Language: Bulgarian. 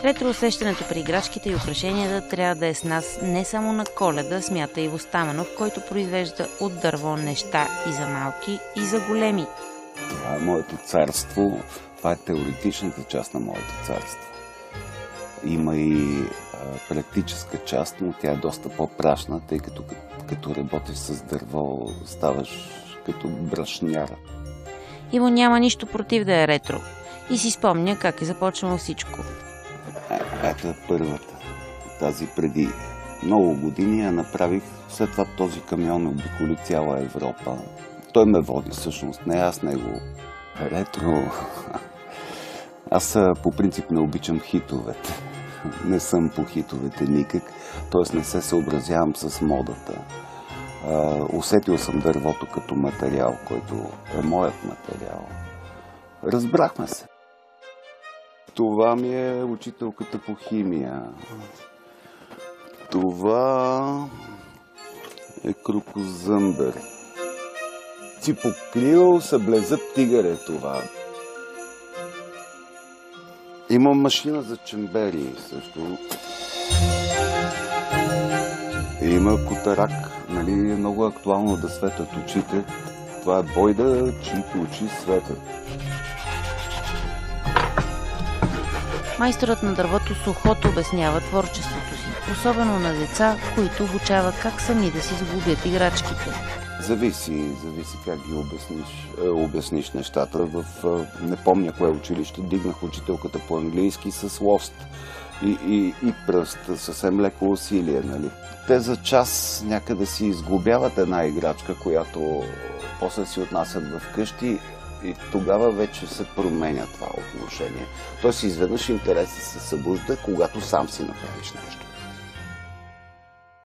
Ретро усещането при играчките и украшенията трябва да е с нас не само на Коледа, смята Иво Стаменов, който произвежда от дърво неща и за малки, и за големи. Това е моето царство, това е теоретичната част на моето царство. Има и практическа част, но тя е доста по-прашна, тъй като работиш с дърво, ставаш като брашняра. Иво няма нищо против да е ретро и си спомня как е започнало всичко. Ето е първата. Тази преди много години я направих. След това този камион обиколи цяла Европа. Той ме води всъщност, не аз него. Ретро... Аз по принцип не обичам хитовете. Не съм по хитовете никак, т.е. не се съобразявам с модата. Усетил съм дървото като материал, който е моят материал. Разбрахме се. Това ми е учителката по химия. Това е крокозъмбер. Ципоклил съблезъб тигър е това. Имам машина за чембери също. Има котарак. Нали, е много актуално да светят очите. Това е бойда, чието очи светят. Майсторът на дървото с ухото обяснява творчеството си, особено на деца, които обучава как сами да си сглобят играчките. Зависи как ги обясниш нещата. Не помня кое училище, дигнах учителката по английски с лост и пръст, съвсем леко усилие. Нали? Те за час някъде си изглобяват една играчка, която после си отнасят в къщи и тогава вече се променя това отношение. Тоест изведнъж интересът се събужда, когато сам си направиш нещо.